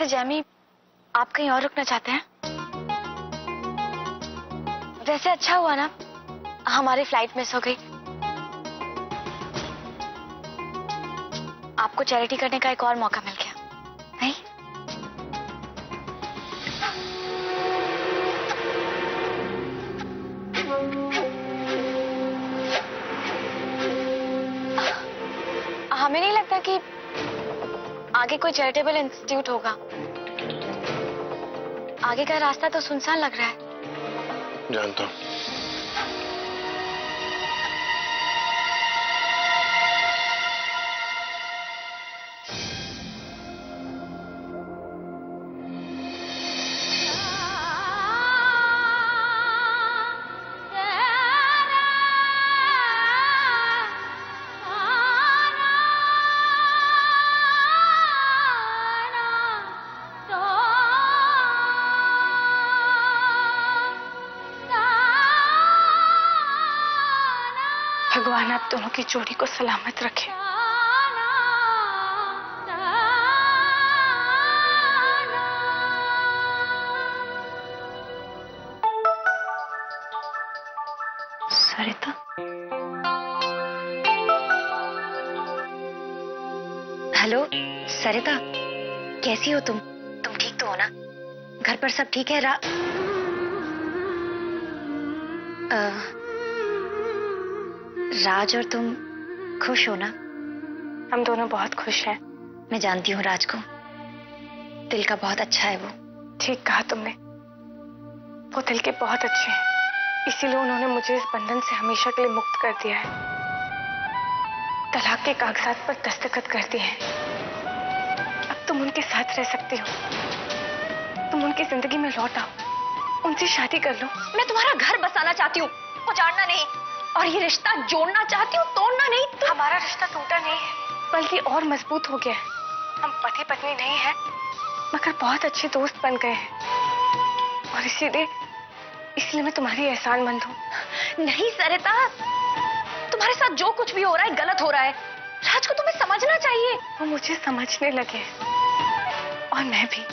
वैसे जैमी, आप कहीं और रुकना चाहते हैं? वैसे अच्छा हुआ ना, हमारी फ्लाइट मिस हो गई। आपको चैरिटी करने का एक और मौका मिल गया, नहीं? हमें नहीं लगता कि आगे कोई चैरिटेबल इंस्टीट्यूट होगा। आगे का रास्ता तो सुनसान लग रहा है। जानता हूं। भगवान आप दोनों की जोड़ी को सलामत रखे। सरिता, हेलो सरिता, कैसी हो तुम? तुम ठीक तो हो ना? घर पर सब ठीक है? राज और तुम खुश हो ना? हम दोनों बहुत खुश हैं। मैं जानती हूँ राज को, दिल का बहुत अच्छा है वो। ठीक कहा तुमने, वो दिल के बहुत अच्छे हैं, इसीलिए उन्होंने मुझे इस बंधन से हमेशा के लिए मुक्त कर दिया है। तलाक के कागजात पर दस्तखत कर दिए हैं। अब तुम उनके साथ रह सकती हो, तुम उनकी जिंदगी में लौट आओ, उनसे शादी कर लो। मैं तुम्हारा घर बसाना चाहती हूँ, उजाड़ना नहीं। और ये रिश्ता जोड़ना चाहती हूँ, तोड़ना नहीं। हमारा रिश्ता टूटा नहीं है, बल्कि और मजबूत हो गया है। हम पति पत्नी नहीं हैं, मगर बहुत अच्छे दोस्त बन गए हैं। और इसलिए मैं तुम्हारी एहसानमंद हूँ। नहीं सरिता, तुम्हारे साथ जो कुछ भी हो रहा है गलत हो रहा है। राज को तुम्हें समझना चाहिए। वो मुझे समझने लगे और मैं भी।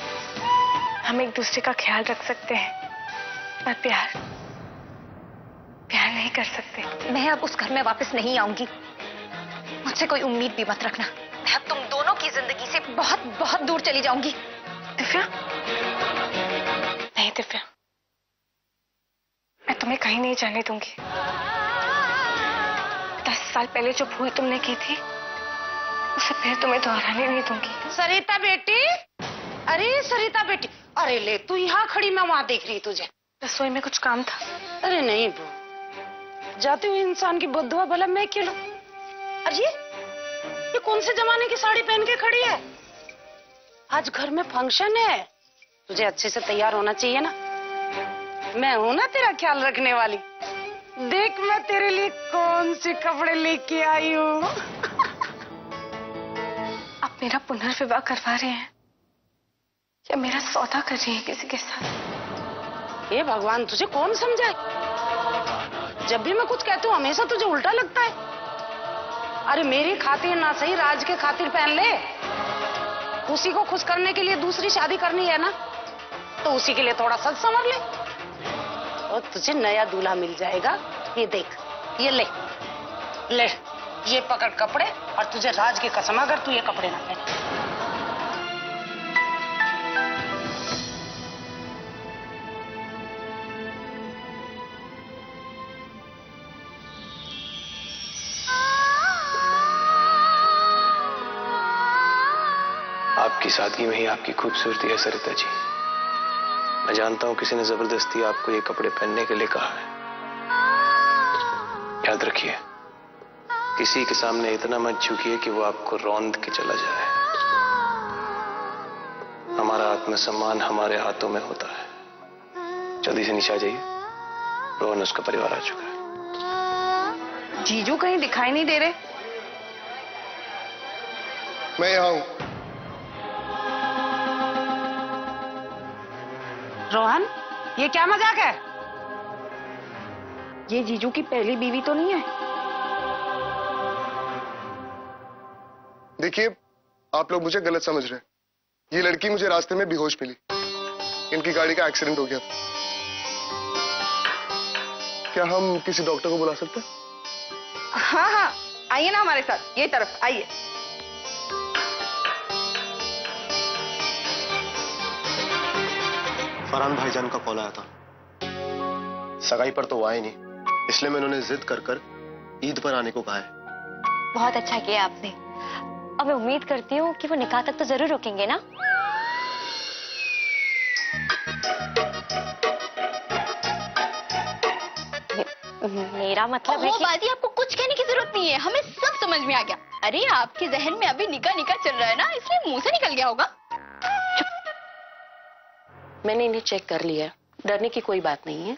हम एक दूसरे का ख्याल रख सकते हैं, पर प्यार नहीं कर सकते। मैं अब उस घर में वापस नहीं आऊंगी, मुझसे कोई उम्मीद भी मत रखना। मैं अब तुम दोनों की जिंदगी से बहुत बहुत दूर चली जाऊंगी। दिव्या, नहीं दिव्या, मैं तुम्हें कहीं नहीं जाने दूंगी। 10 साल पहले जो भूल तुमने की थी, उसे फिर तुम्हें दोहराने नहीं दूंगी। सरिता बेटी, अरे सरिता बेटी, अरे ले तू यहाँ खड़ी, मैं वहां देख रही तुझे। रसोई में कुछ काम था। अरे नहीं बू, जाते हुए इंसान की बद्दुआ भला मैं क्यों लूं? अरे ये कौन से जमाने की साड़ी पहन के खड़ी है? आज घर में फंक्शन है, तुझे अच्छे से तैयार होना चाहिए ना। मैं हूं ना तेरा ख्याल रखने वाली। देख मैं तेरे लिए कौन से कपड़े लेके आई हूँ। आप मेरा पुनर्विवाह करवा रहे हैं या मेरा सौदा कर रही है किसी के साथ? ये भगवान, तुझे कौन समझाए? जब भी मैं कुछ कहती हूँ हमेशा तुझे उल्टा लगता है। अरे मेरी खातिर ना सही, राज के खातिर पहन ले। उसी को खुश करने के लिए दूसरी शादी करनी है ना, तो उसी के लिए थोड़ा सच समझ ले और तुझे नया दूल्हा मिल जाएगा। ये देख, ये ले ले, ये पकड़ कपड़े, और तुझे राज की कसम अगर तू ये कपड़े ना पहने। आपकी सादगी में ही आपकी खूबसूरती है सरिता जी। मैं जानता हूं किसी ने जबरदस्ती आपको ये कपड़े पहनने के लिए कहा है। याद रखिए, किसी के सामने इतना मत झुकिए कि वो आपको रौंद के चला जाए। हमारा आत्मसम्मान हमारे हाथों में होता है। जल्दी से नीचे आ जाइए, रोहन उसका परिवार आ चुका है। जीजू कहीं दिखाई नहीं दे रहे। मैं यहाँ हूं। रोहन, ये क्या मजाक है? ये जीजू की पहली बीवी तो नहीं है? देखिए, आप लोग मुझे गलत समझ रहे हैं। ये लड़की मुझे रास्ते में बेहोश मिली। इनकी गाड़ी का एक्सीडेंट हो गया। क्या हम किसी डॉक्टर को बुला सकते हैं? हाँ हाँ, आइए ना हमारे साथ, ये तरफ आइए। फरहान भाईजान का कॉल आया था। सगाई पर तो वो आए नहीं, इसलिए मैंने उन्हें जिद कर कर ईद पर आने को कहा है। बहुत अच्छा किया आपने। अब मैं उम्मीद करती हूँ कि वो निकाह तक तो जरूर रुकेंगे ना। मेरा मतलब है कि बाजी आपको कुछ कहने की जरूरत नहीं है, हमें सब समझ में आ गया। अरे आपके जहन में अभी निकाह निकाह चल रहा है ना, इसलिए मुंह से निकल गया होगा। मैंने इन्हें चेक कर लिया, डरने की कोई बात नहीं है।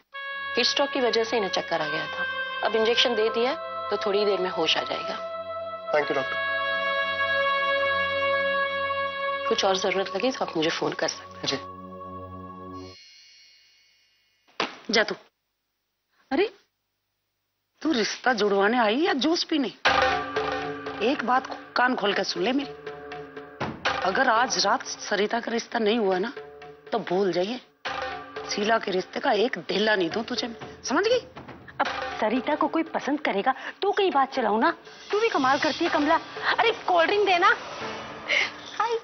हीट स्ट्रोक की वजह से इन्हें चक्कर आ गया था। अब इंजेक्शन दे दिया तो थोड़ी देर में होश आ जाएगा। Thank you doctor. कुछ और जरूरत लगी तो आप मुझे फोन कर सकते हैं। जी। जा तू। अरे तू रिश्ता जुड़वाने आई या जूस पीने? एक बात कान खोल कर सुन ले मेरी, अगर आज रात सरिता का रिश्ता नहीं हुआ ना तो भूल जाइए, शीला के रिश्ते का एक ढेला नहीं दूं तुझे, समझ गई? अब सरिता को कोई पसंद करेगा तो कई बात चलाऊ ना। तू भी कमाल करती है कमला। अरे कोल्ड ड्रिंक देना। हाय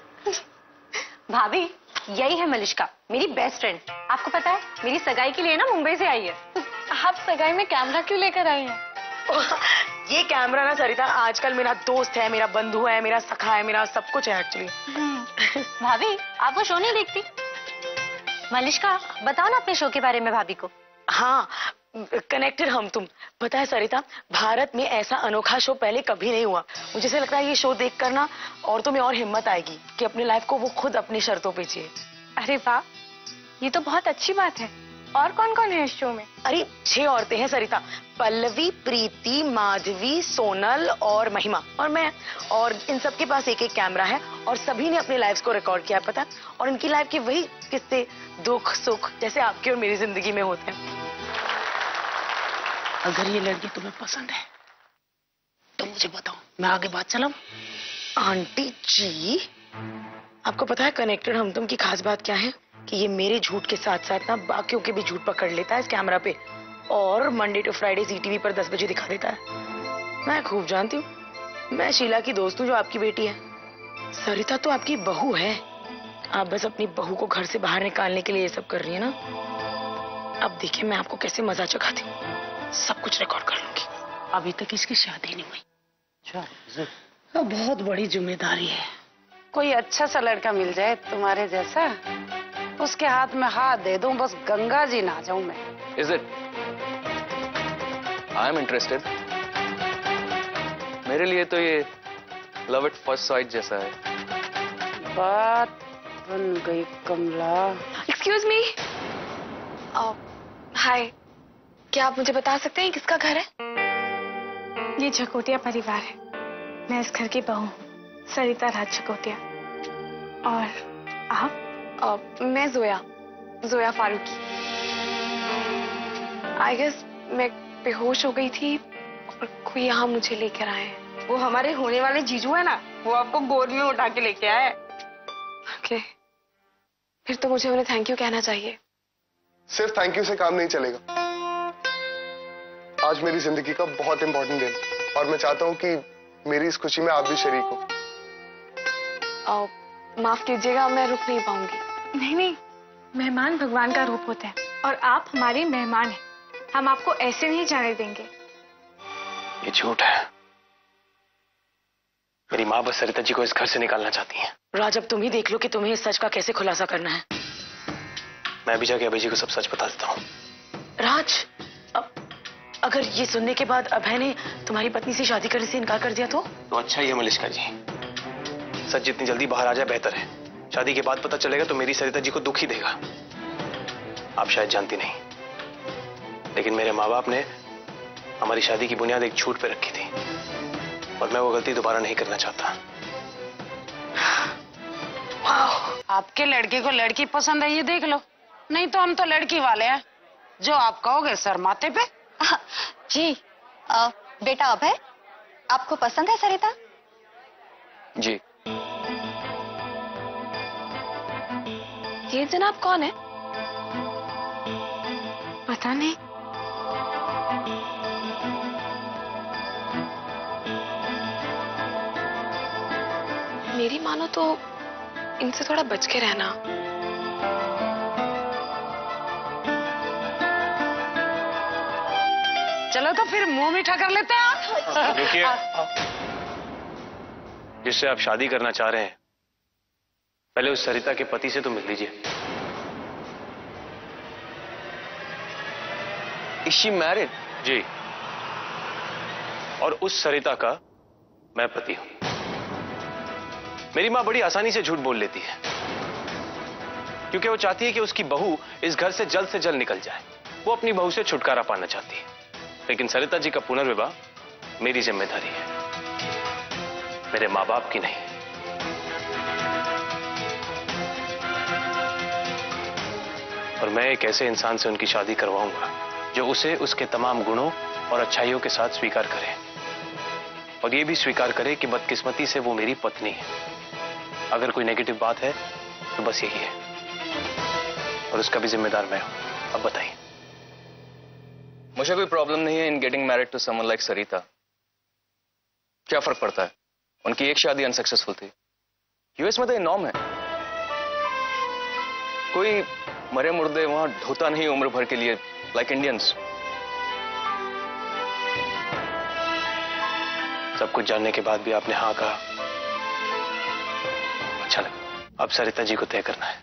भाभी, यही है मलिश्का, मेरी बेस्ट फ्रेंड। आपको पता है मेरी सगाई के लिए ना मुंबई से आई है। आप सगाई में कैमरा क्यों लेकर आई हैं? ये कैमरा ना सरिता आजकल मेरा दोस्त है, मेरा बंधु है, मेरा सखा है, मेरा सब कुछ है एक्चुअली। भाभी आप वो शो नहीं देखती? मलिश्का बताओ ना अपने शो के बारे में भाभी को। हाँ, कनेक्टेड हम तुम। पता है सरिता, भारत में ऐसा अनोखा शो पहले कभी नहीं हुआ। मुझे ऐसा लगता है ये शो देखकर ना औरतों में और हिम्मत आएगी कि अपनी लाइफ को वो खुद अपनी शर्तों पे जिए। अरे वाह, ये तो बहुत अच्छी बात है। और कौन कौन है इस शो में? अरे 6 औरतें हैं सरिता, पल्लवी, प्रीति, माधवी, सोनल और महिमा और मैं। और इन सबके पास एक एक कैमरा है और सभी ने अपनी लाइफ्स को रिकॉर्ड किया है, पता है? और इनकी लाइफ के वही किस्से, दुख सुख जैसे आपकी और मेरी जिंदगी में होते हैं। अगर ये लड़की तुम्हें पसंद है तो मुझे बताओ, मैं आगे बात चलाऊं। आंटी जी, आपको पता है कनेक्टेड हम तुम की खास बात क्या है? कि ये मेरे झूठ के साथ साथ ना बाकियों के भी झूठ पकड़ लेता है इस कैमरा पे और मंडे टू फ्राइडे ZTV पर 10 बजे दिखा देता है। मैं खूब जानती हूँ, मैं शीला की दोस्त हूँ जो आपकी बेटी है। सरिता तो आपकी बहू है, आप बस अपनी बहू को घर से बाहर निकालने के लिए ये सब कर रही है ना। अब देखिए मैं आपको कैसे मजा चखाती हूँ, सब कुछ रिकॉर्ड कर लूंगी। अभी तक इसकी शादी नहीं हुई। तो बहुत बड़ी जिम्मेदारी है। कोई अच्छा सा लड़का मिल जाए तुम्हारे जैसा, उसके हाथ में हाथ दे दूं, बस गंगा जी ना जाऊं मैं। Is it? I am interested. मेरे लिए तो ये लव एट फर्स्ट साइट जैसा है। बात बन गई कमला। Excuse me. हाय, क्या आप मुझे बता सकते हैं किसका घर है? ये झकोटिया परिवार है। मैं इस घर की बहू हूँ, सरिता राज झकोटिया। और आप? मैं जोया फारूकी। आई गेस मैं बेहोश हो गई थी और कोई यहाँ मुझे लेकर आए। वो हमारे होने वाले जीजू है ना, वो आपको गोद में उठा के लेके आए। ओके, फिर तो मुझे उन्हें थैंक यू कहना चाहिए। सिर्फ थैंक यू से काम नहीं चलेगा। आज मेरी जिंदगी का बहुत इंपॉर्टेंट दिन और मैं चाहता हूँ कि मेरी इस खुशी में आप भी शरीक हो। माफ कीजिएगा, मैं रुक नहीं पाऊंगी। नहीं नहीं, मेहमान भगवान का रूप होते हैं और आप हमारे मेहमान हैं। हम आपको ऐसे नहीं जाने देंगे। ये झूठ है। मेरी माँ बस सरिता जी को इस घर से निकालना चाहती है। राज, अब तुम ही देख लो कि तुम्हें इस सच का कैसे खुलासा करना है। मैं भी जाके अभय जी को सब सच बता देता हूँ। राज, अब अगर ये सुनने के बाद अभय ने तुम्हारी पत्नी से शादी करने से इनकार कर दिया तो अच्छा ही है मलिश्का जी, सच जितनी जल्दी बाहर आ जाए बेहतर है। शादी के बाद पता चलेगा तो मेरी सरिता जी को दुख ही देगा। आप शायद जानती नहीं, लेकिन मेरे माँ बाप ने हमारी शादी की बुनियाद एक झूठ पे रखी थी और मैं वो गलती दोबारा नहीं करना चाहता। आपके लड़के को लड़की पसंद है ये देख लो, नहीं तो हम तो लड़की वाले हैं, जो आप कहोगे सर माथे पे। जी, बेटा अभय, आपको पसंद है सरिता? जी। ये जनाब कौन है? पता नहीं। मेरी मानो तो इनसे थोड़ा बच के रहना। चलो तो फिर मुंह मीठा कर लेते हैं आप। देखिए, जिससे आप शादी करना चाह रहे हैं, पहले उस सरिता के पति से तो मिल लीजिए। Is she married? जी, और उस सरिता का मैं पति हूं। मेरी मां बड़ी आसानी से झूठ बोल लेती है, क्योंकि वो चाहती है कि उसकी बहू इस घर से जल्द निकल जाए। वो अपनी बहू से छुटकारा पाना चाहती है, लेकिन सरिता जी का पुनर्विवाह मेरी जिम्मेदारी है, मेरे मां बाप की नहीं। और मैं एक ऐसे इंसान से उनकी शादी करवाऊंगा जो उसे उसके तमाम गुणों और अच्छाइयों के साथ स्वीकार करे, और ये भी स्वीकार करे कि बदकिस्मती से वो मेरी पत्नी है। अगर कोई नेगेटिव बात है तो बस यही है, और उसका भी जिम्मेदार मैं हूं। अब बताइए। मुझे कोई प्रॉब्लम नहीं है in getting married to someone like Sarita. क्या फर्क पड़ता है, उनकी एक शादी अनसक्सेसफुल थी। यूएस में तो ये नॉर्म है। कोई मरे मुर्दे वहां ढोता नहीं उम्र भर के लिए, लाइक इंडियंस। सब कुछ जानने के बाद भी आपने हाँ कहा, अच्छा लगा। अब सरिता जी को तय करना है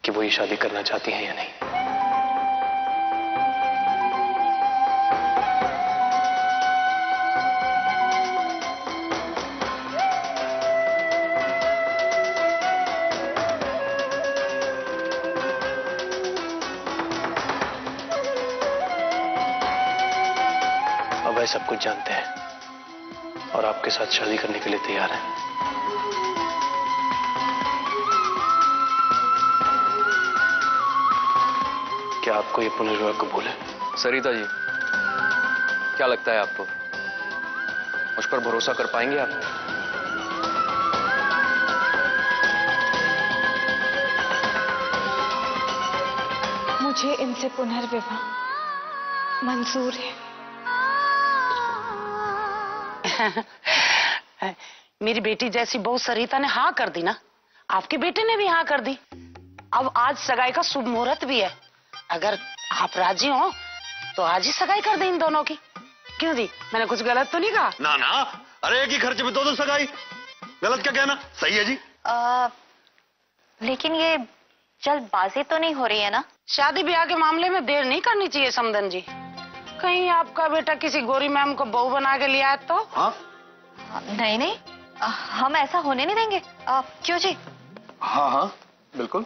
कि वो ये शादी करना चाहती हैं या नहीं। अब वह सब कुछ जानते हैं और आपके साथ शादी करने के लिए तैयार हैं। क्या आपको ये पुनर्विवाह कबूल है? सरिता जी, क्या लगता है आपको, मुझ पर भरोसा कर पाएंगे आप? मुझे इनसे पुनर्विवाह मंजूर है। मेरी बेटी जैसी बहू सरिता ने हाँ कर दी ना, आपके बेटे ने भी हाँ कर दी। अब आज सगाई का शुभ मुहूर्त भी है। अगर आप राजी हो तो आज ही सगाई कर दें इन दोनों की। क्यों जी, मैंने कुछ गलत तो नहीं कहा? ना ना, अरे एक ही खर्च में दो सगाई, गलत क्या कहना, सही है जी। लेकिन ये जल्दबाजी तो नहीं हो रही है ना? शादी ब्याह के मामले में देर नहीं करनी चाहिए समदन जी। कहीं आपका बेटा किसी गोरी मैम को बहू बना के लिया है तो? हाँ? नहीं नहीं, हम ऐसा होने नहीं देंगे। क्यों जी? हाँ हाँ बिल्कुल।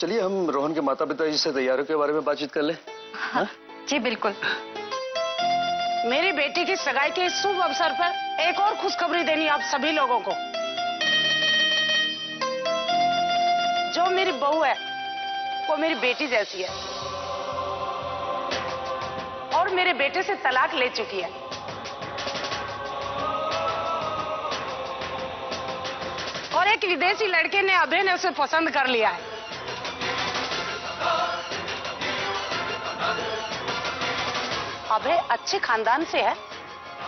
चलिए हम रोहन के माता पिता जी से तैयारियों के बारे में बातचीत कर ले। हाँ, जी बिल्कुल। मेरी बेटी की सगाई के इस शुभ अवसर पर एक और खुशखबरी देनी आप सभी लोगों को। जो मेरी बहू है वो मेरी बेटी जैसी है और मेरे बेटे से तलाक ले चुकी है। और एक विदेशी लड़के ने अभय ने उसे पसंद कर लिया है। अभय अच्छे खानदान से है,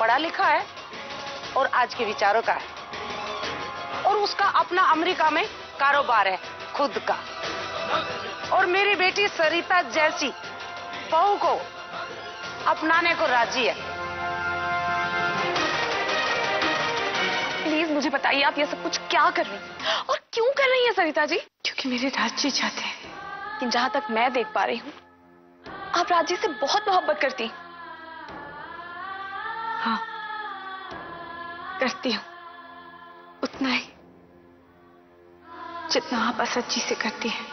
पढ़ा लिखा है और आज के विचारों का है, और उसका अपना अमेरिका में कारोबार है खुद का। और मेरी बेटी सरिता जैसी बहू को अपनाने को राजी है। प्लीज मुझे बताइए, आप ये सब कुछ क्या कर रही हैं और क्यों कर रही हैं सरिता जी? क्योंकि मेरे राजी चाहते हैं। कि जहां तक मैं देख पा रही हूँ, आप राजी से बहुत मोहब्बत करती। हाँ करती हूँ, उतना ही जितना आप असद जी से करती हैं।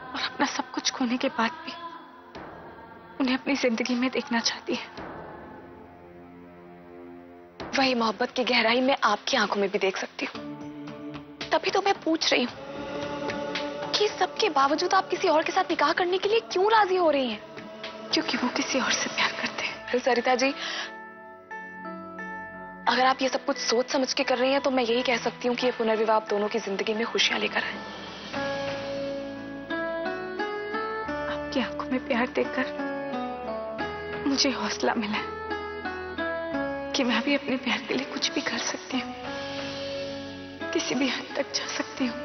और अपना सब कुछ खोने के बाद भी उन्हें अपनी जिंदगी में देखना चाहती है। वही मोहब्बत की गहराई मैं आपकी आंखों में भी देख सकती हूँ। तभी तो मैं पूछ रही हूँ कि सबके बावजूद आप किसी और के साथ निकाह करने के लिए क्यों राजी हो रही हैं? क्योंकि वो किसी और से प्यार करते हैं। सरिता जी, अगर आप ये सब कुछ सोच समझ के कर रही हैं तो मैं यही कह सकती हूँ कि ये पुनर्विवाह आप दोनों की जिंदगी में खुशियां लेकर आए। आपकी आंखों में प्यार देखकर मुझे हौसला मिला कि मैं भी अपने प्यार के लिए कुछ भी कर सकती हूँ, किसी भी हद तक जा सकती हूँ।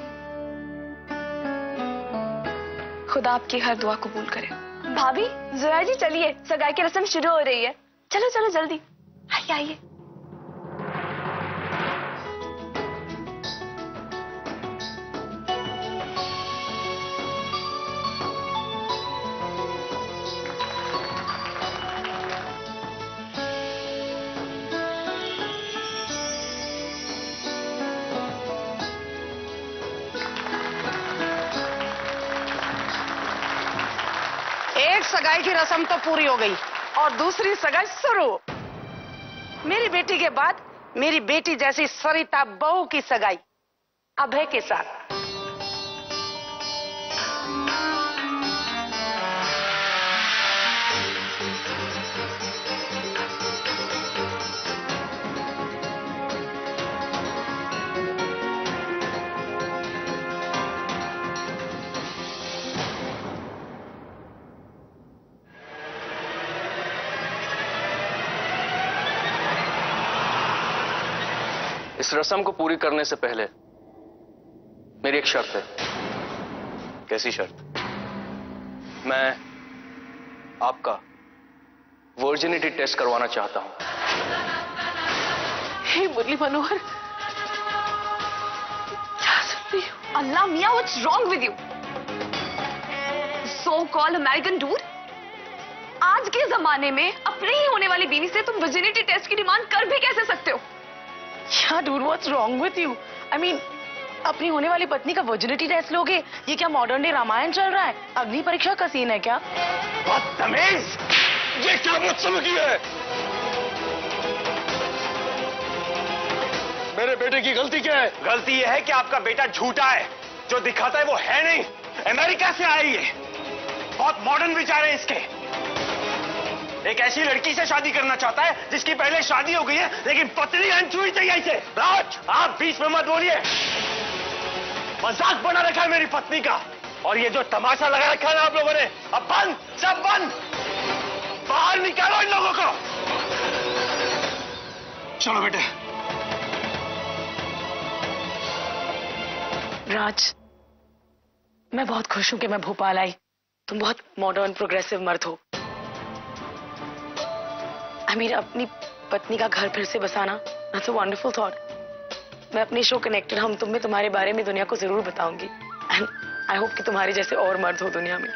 खुदा आपकी हर दुआ कबूल करे। भाभी, जुरा जी चलिए, सगाई की रस्म शुरू हो रही है। चलो चलो जल्दी आइए आइए। एक सगाई की रस्म तो पूरी हो गई और दूसरी सगाई शुरू। मेरी बेटी के बाद मेरी बेटी जैसी सरिता बहू की सगाई अभय के साथ। इस रस्म को पूरी करने से पहले मेरी एक शर्त है। कैसी शर्त? मैं आपका वर्जिनिटी टेस्ट करवाना चाहता हूं। हे मुरली मनोहर, क्या सुनती हो? अल्लाह मियां, what's wrong with you? So called American dude, आज के जमाने में अपने ही होने वाली बीवी से तुम वर्जिनिटी टेस्ट की डिमांड कर भी कैसे सकते हो? Yeah, dude, what's wrong with you? I mean, अपनी होने वाली पत्नी का वर्जिनिटी टेस्ट लोगे? ये क्या मॉडर्न डे रामायण चल रहा है? अग्नि परीक्षा का सीन है क्या? बदतमीज! ये क्या बदतमीजी है? मेरे बेटे की गलती क्या है? गलती यह है कि आपका बेटा झूठा है, जो दिखाता है वो है नहीं। अमेरिका से आया ये, बहुत मॉडर्न विचार है इसके। एक ऐसी लड़की से शादी करना चाहता है जिसकी पहले शादी हो गई है, लेकिन पत्नी अनछुई चाहिए इसे। राज, आप बीच में मत बोलिए। मजाक बना रखा है मेरी पत्नी का, और ये जो तमाशा लगा रखा है ना आप लोगों ने, अब बंद, सब बंद। बाहर निकालो इन लोगों को। चलो बेटे। राज, मैं बहुत खुश हूं कि मैं भोपाल आई। तुम बहुत मॉडर्न प्रोग्रेसिव मर्द हो। अपनी पत्नी का घर फिर से बसाना, that's a wonderful thought. मैं अपने शो कनेक्टेड हम तुम में तुम्हारे बारे में दुनिया को जरूर बताऊंगी। एंड आई होप कि तुम्हारे जैसे और मर्द हो दुनिया में।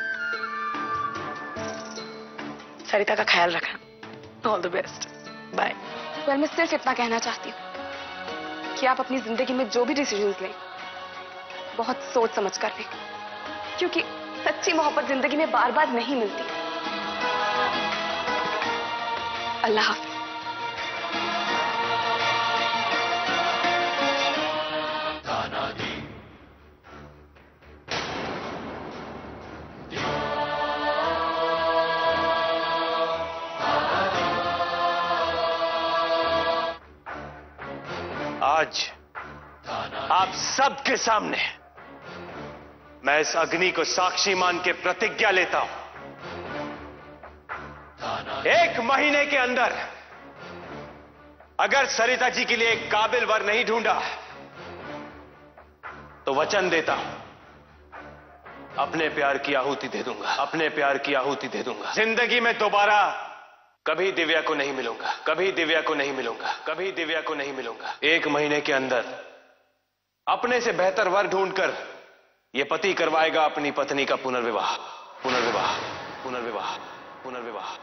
सरिता का ख्याल रखना। All the best. Bye. Well, मैं सिर्फ इतना कहना चाहती हूँ कि आप अपनी जिंदगी में जो भी डिसीजन लें, बहुत सोच समझ कर लें, क्योंकि सच्ची मोहब्बत जिंदगी में बार बार नहीं मिलती। अल्लाह हाफ़िज़। आज आप सबके सामने मैं इस अग्नि को साक्षी मान के प्रतिज्ञा लेता हूं, 1 महीने के अंदर अगर सरिता जी के लिए एक काबिल वर नहीं ढूंढा तो वचन देता हूं अपने प्यार की आहुति दे दूंगा, अपने प्यार की आहुति दे दूंगा। जिंदगी में दोबारा कभी दिव्या को नहीं मिलूंगा, कभी दिव्या को नहीं मिलूंगा, कभी दिव्या को नहीं मिलूंगा। 1 महीने के अंदर अपने से बेहतर वर ढूंढकर यह पति करवाएगा अपनी पत्नी का पुनर्विवाह, पुनर्विवाह, पुनर्विवाह, पुनर्विवाह।